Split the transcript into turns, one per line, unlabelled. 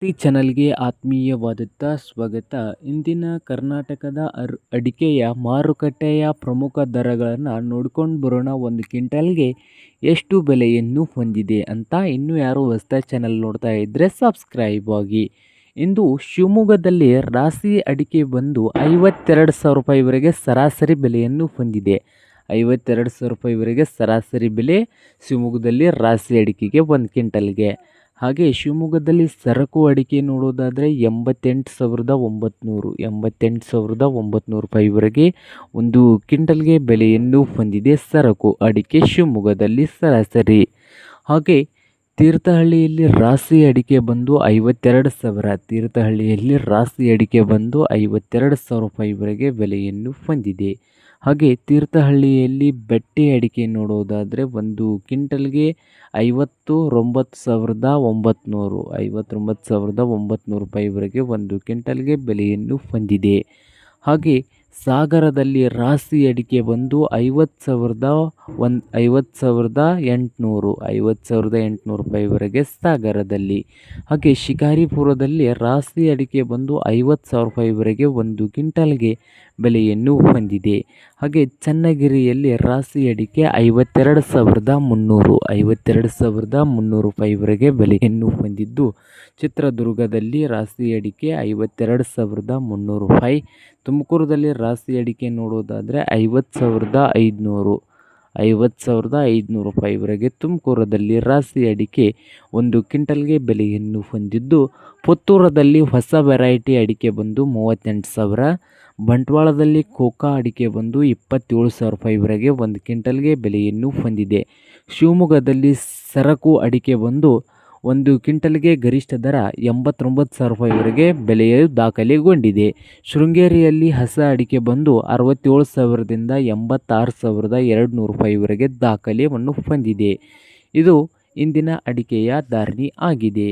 ಈ ಚಾನಲ್ಗೆ ಆತ್ಮೀಯವಾದಂಥ ಸ್ವಾಗತ. ಇಂದಿನ ಕರ್ನಾಟಕದ ಅಡಿಕೆಯ ಮಾರುಕಟ್ಟೆಯ ಪ್ರಮುಖ ದರಗಳನ್ನು ನೋಡ್ಕೊಂಡು ಬರೋಣ. ಒಂದು ಕ್ವಿಂಟಲ್ಗೆ ಎಷ್ಟು ಬೆಲೆಯನ್ನು ಹೊಂದಿದೆ ಅಂತ. ಇನ್ನೂ ಯಾರು ಹೊಸದಾಗಿ ಚಾನಲ್ ನೋಡ್ತಾ ಇದ್ದರೆ ಸಬ್ಸ್ಕ್ರೈಬ್ ಆಗಿ. ಇಂದು ಶಿವಮೊಗ್ಗದಲ್ಲಿ ರಾಶಿ ಅಡಿಕೆ ಬಂದು 52,000 ರೂಪಾಯಿವರೆಗೆ ಸರಾಸರಿ ಬೆಲೆಯನ್ನು ಹೊಂದಿದೆ. 52,000 ರೂಪಾಯಿವರೆಗೆ ಸರಾಸರಿ ಬೆಲೆ ಶಿವಮೊಗ್ಗದಲ್ಲಿ ರಾಶಿ ಅಡಿಕೆಗೆ ಒಂದು ಕ್ವಿಂಟಲ್ಗೆ. ಹಾಗೆ ಶಿವಮೊಗ್ಗದಲ್ಲಿ ಸರಕು ಅಡಿಕೆ ನೋಡೋದಾದರೆ 88,900 ರೂಪಾಯಿವರೆಗೆ ಒಂದು ಕ್ವಿಂಟಲ್ಗೆ ಬೆಲೆಯನ್ನು ಹೊಂದಿದೆ ಸರಕು ಅಡಿಕೆ ಶಿವಮೊಗ್ಗದಲ್ಲಿ ಸರಾಸರಿ. ಹಾಗೆ ತೀರ್ಥಹಳ್ಳಿಯಲ್ಲಿ ರಾಶಿ ಅಡಿಕೆ ಬಂದು 52,000. ತೀರ್ಥಹಳ್ಳಿಯಲ್ಲಿ ರಾಶಿ ಅಡಿಕೆ ಬಂದು 52,000 ರೂಪಾಯಿವರೆಗೆ ಬೆಲೆಯನ್ನು ಹೊಂದಿದೆ. ಹಾಗೆ ತೀರ್ಥಹಳ್ಳಿಯಲ್ಲಿ ಬೆಟ್ಟೆ ಅಡಿಕೆ ನೋಡೋದಾದರೆ ಒಂದು ಕ್ವಿಂಟಲ್ಗೆ 59,900 ರೂಪಾಯಿವರೆಗೆ ಒಂದು ಕ್ವಿಂಟಲ್ಗೆ ಬೆಲೆಯನ್ನು ಹೊಂದಿದೆ. ಹಾಗೆ ಸಾಗರದಲ್ಲಿ ರಾಶಿ ಅಡಿಕೆ ಬಂದು 50,800 ರೂಪಾಯಿವರೆಗೆ ಸಾಗರದಲ್ಲಿ. ಹಾಗೆ ಶಿಕಾರಿಪುರದಲ್ಲಿ ರಾಶಿ ಅಡಿಕೆ ಬಂದು 50,000 ರೂಪಾಯಿವರೆಗೆ ಒಂದು ಕ್ವಿಂಟಲ್ಗೆ ಬೆಲೆಯನ್ನು ಹೊಂದಿದೆ. ಹಾಗೆ ಚನ್ನಗಿರಿಯಲ್ಲಿ ರಾಶಿ ಅಡಿಕೆ 52,300 ರೂಪಾಯಿವರೆಗೆ ಬೆಲೆಯನ್ನು ಹೊಂದಿದ್ದು, ಚಿತ್ರದುರ್ಗದಲ್ಲಿ ರಾಶಿ ಅಡಿಕೆ 52,300 ರೂಪಾಯಿ. ತುಮಕೂರದಲ್ಲಿ ರಾಶಿ ಅಡಿಕೆ ನೋಡೋದಾದರೆ 50,500 ರೂಪಾಯಿವರೆಗೆ ತುಮಕೂರದಲ್ಲಿ ರಾಶಿ ಅಡಿಕೆ ಒಂದು ಕ್ವಿಂಟಲ್ಗೆ ಬೆಲೆಯನ್ನು ಹೊಂದಿದ್ದು, ಪುತ್ತೂರದಲ್ಲಿ ಹೊಸ ವೆರೈಟಿ ಅಡಿಕೆ ಬಂದು 38,000. ಬಂಟ್ವಾಳದಲ್ಲಿ ಕೋಕಾ ಅಡಿಕೆ ಬಂದು 27,000 ರೂಪಾಯಿವರೆಗೆ ಒಂದು ಕ್ವಿಂಟಲ್ಗೆ ಬೆಲೆಯನ್ನು ಹೊಂದಿದೆ. ಶಿವಮೊಗ್ಗದಲ್ಲಿ ಸರಕು ಅಡಿಕೆ ಬಂದು ಒಂದು ಕ್ವಿಂಟಲ್ಗೆ ಗರಿಷ್ಠ ದರ 89,000 ರೂಪಾಯಿವರೆಗೆ ಬೆಲೆಯು ದಾಖಲೆಗೊಂಡಿದೆ. ಶೃಂಗೇರಿಯಲ್ಲಿ ಹೊಸ ಅಡಿಕೆ ಬಂದು 67,000ದಿಂದ 86,200 ರೂಪಾಯಿವರೆಗೆ ದಾಖಲೆಯನ್ನು ಹೊಂದಿದೆ. ಇದು ಇಂದಿನ ಅಡಿಕೆಯ ಧಾರಣೆ ಆಗಿದೆ.